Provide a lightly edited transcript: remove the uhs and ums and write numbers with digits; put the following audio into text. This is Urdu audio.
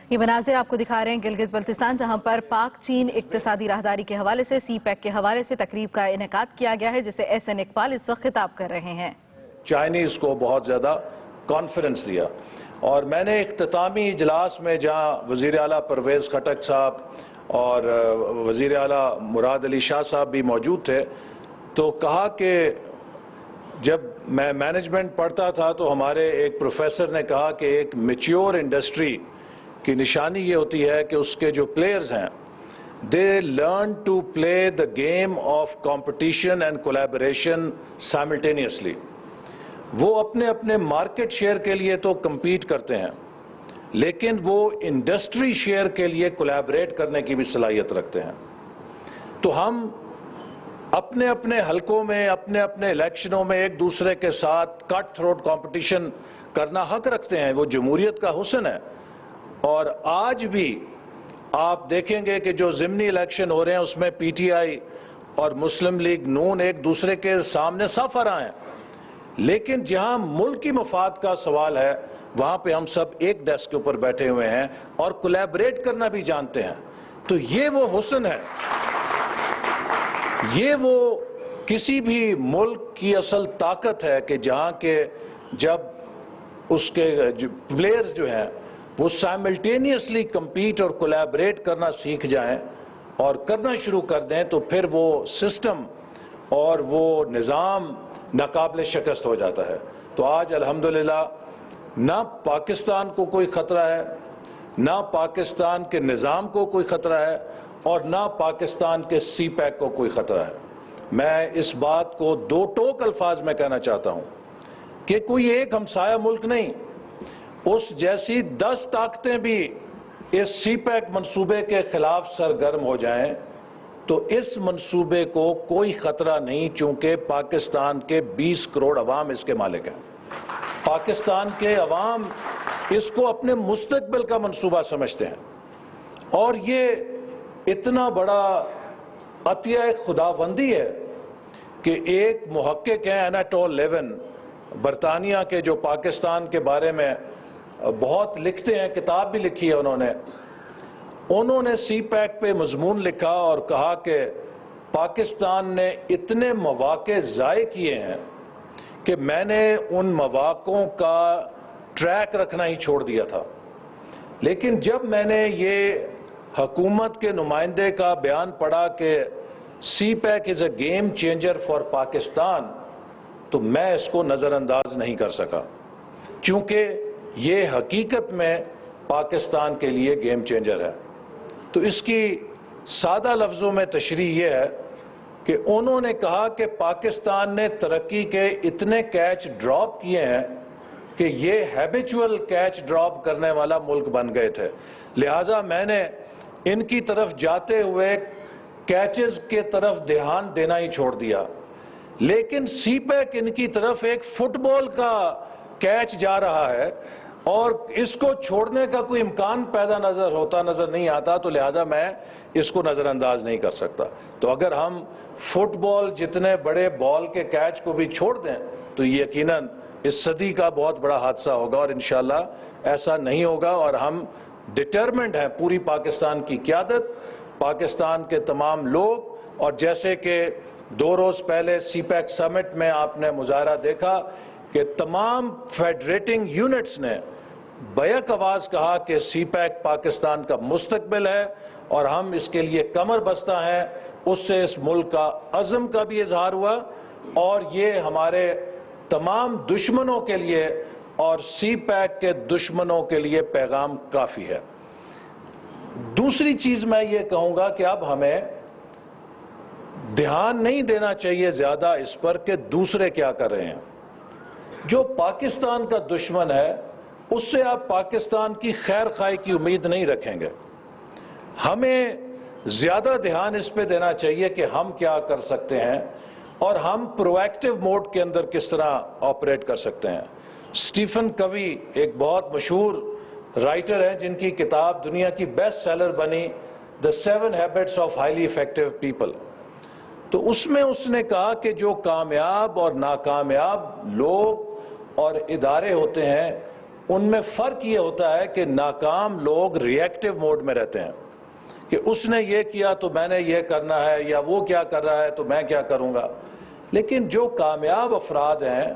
یہ مناظر آپ کو دکھا رہے ہیں گلگت بلتستان، جہاں پر پاک چین اقتصادی راہداری کے حوالے سے سی پیک کے حوالے سے تقریب کا انعقاد کیا گیا ہے، جسے ایس این اقبال اس وقت خطاب کر رہے ہیں۔ چائنیز کو بہت زیادہ کانفیڈنس دیا، اور میں نے اختتامی اجلاس میں جہاں وزیر اعلیٰ پرویز خٹک صاحب اور وزیر اعلیٰ مراد علی شاہ صاحب بھی موجود تھے، تو کہا کہ جب میں مینجمنٹ پڑھتا تھا تو ہمارے ایک پروفیسر نے کہا کہ ایک میچیور انڈسٹری کی نشانی یہ ہوتی ہے کہ اس کے جو پلیئرز ہیں they learn to play the game of competition and collaboration simultaneously. وہ اپنے اپنے مارکیٹ شیئر کے لیے تو کمپیٹ کرتے ہیں، لیکن وہ انڈسٹری شیئر کے لیے کولیبریٹ کرنے کی بھی صلاحیت رکھتے ہیں۔ تو ہم اپنے اپنے حلقوں میں، اپنے اپنے الیکشنوں میں ایک دوسرے کے ساتھ کٹ تھروٹ کمپٹیشن کرنا حق رکھتے ہیں، وہ جمہوریت کا حسن ہے۔ اور آج بھی آپ دیکھیں گے کہ جو ضمنی الیکشن ہو رہے ہیں اس میں پی ٹی آئی اور مسلم لیگ نون ایک دوسرے کے سامنے صف آرا ہیں، لیکن جہاں ملک کی مفاد کا سوال ہے وہاں پہ ہم سب ایک ڈیسک کے اوپر بیٹھے ہوئے ہیں اور کولیبریٹ کرنا بھی جانتے ہیں۔ تو یہ وہ حسن ہے، یہ وہ کسی بھی ملک کی اصل طاقت ہے کہ جہاں کے جب اس کے پلیئرز جو ہیں وہ سائملٹینیسلی کمپیٹ اور کولیبریٹ کرنا سیکھ جائیں اور کرنا شروع کر دیں، تو پھر وہ سسٹم اور وہ نظام ناقابل شکست ہو جاتا ہے۔ تو آج الحمدللہ نہ پاکستان کو کوئی خطرہ ہے، نہ پاکستان کے نظام کو کوئی خطرہ ہے، اور نہ پاکستان کے سی پیک کو کوئی خطرہ ہے۔ میں اس بات کو دو ٹوک الفاظ میں کہنا چاہتا ہوں کہ کوئی ایک ہمسایہ ملک نہیں، اس جیسی 10 طاقتیں بھی اس سی پیک منصوبے کے خلاف سرگرم ہو جائیں تو اس منصوبے کو کوئی خطرہ نہیں، چونکہ پاکستان کے 20 کروڑ عوام اس کے مالک ہیں۔ پاکستان کے عوام اس کو اپنے مستقبل کا منصوبہ سمجھتے ہیں، اور یہ اتنا بڑا عطیہ خداوندی ہے کہ ایک محقق ہیں اناٹول لیون، برطانیہ کے، جو پاکستان کے بارے میں بہت لکھتے ہیں، کتاب بھی لکھی ہے انہوں نے سی پیک پہ مضمون لکھا اور کہا کہ پاکستان نے اتنے مواقع ضائع کیے ہیں کہ میں نے ان مواقعوں کا ٹریک رکھنا ہی چھوڑ دیا تھا، لیکن جب میں نے یہ حکومت کے نمائندے کا بیان پڑھا کہ CPEC is a game changer for Pakistan, تو میں اس کو نظر انداز نہیں کر سکا، چونکہ یہ حقیقت میں پاکستان کے لیے گیم چینجر ہے۔ تو اس کی سادہ لفظوں میں تشریح یہ ہے کہ انہوں نے کہا کہ پاکستان نے ترقی کے اتنے کیچ ڈراپ کیے ہیں کہ یہ ہیبیچول کیچ ڈراپ کرنے والا ملک بن گئے تھے، لہٰذا میں نے ان کی طرف جاتے ہوئے کیچز کے طرف دھیان دینا ہی چھوڑ دیا، لیکن سی پیک ان کی طرف ایک فٹ بال کا کیچ جا رہا ہے اور اس کو چھوڑنے کا کوئی امکان پیدا نظر نہیں آتا، تو لہٰذا میں اس کو نظر انداز نہیں کر سکتا۔ تو اگر ہم فٹ بال جتنے بڑے بال کے کیچ کو بھی چھوڑ دیں تو یقیناً اس صدی کا بہت بڑا حادثہ ہوگا، اور انشاءاللہ ایسا نہیں ہوگا، اور ہم ڈٹرمنٹ ہیں، پوری پاکستان کی قیادت، پاکستان کے تمام لوگ، اور جیسے کہ 2 روز پہلے سی پیک سمٹ میں آپ نے مظاہرہ دیکھا کہ تمام فیڈریٹنگ یونٹس نے بیک آواز کہا کہ سی پیک پاکستان کا مستقبل ہے اور ہم اس کے لیے کمر بستہ ہیں۔ اس سے اس ملک کا عزم کا بھی اظہار ہوا، اور یہ ہمارے تمام دشمنوں کے لیے اور سی پیک کے دشمنوں کے لیے پیغام کافی ہے۔ دوسری چیز میں یہ کہوں گا کہ اب ہمیں دھیان نہیں دینا چاہیے زیادہ اس پر کہ دوسرے کیا کر رہے ہیں۔ جو پاکستان کا دشمن ہے اس سے آپ پاکستان کی خیر خواہی کی امید نہیں رکھیں گے۔ ہمیں زیادہ دھیان اس پہ دینا چاہیے کہ ہم کیا کر سکتے ہیں اور ہم پرو ایکٹیو موڈ کے اندر کس طرح آپریٹ کر سکتے ہیں۔ اسٹیفن کوی ایک بہت مشہور رائٹر ہیں جن کی کتاب دنیا کی بیسٹ سیلر بنی، The 7 Habits of Highly Effective People، تو اس میں اس نے کہا کہ جو کامیاب اور ناکامیاب لوگ اور ادارے ہوتے ہیں ان میں فرق یہ ہوتا ہے کہ ناکام لوگ ریئیکٹیو موڈ میں رہتے ہیں کہ اس نے یہ کیا تو میں نے یہ کرنا ہے، یا وہ کیا کر رہا ہے تو میں کیا کروں گا. لیکن جو کامیاب افراد ہیں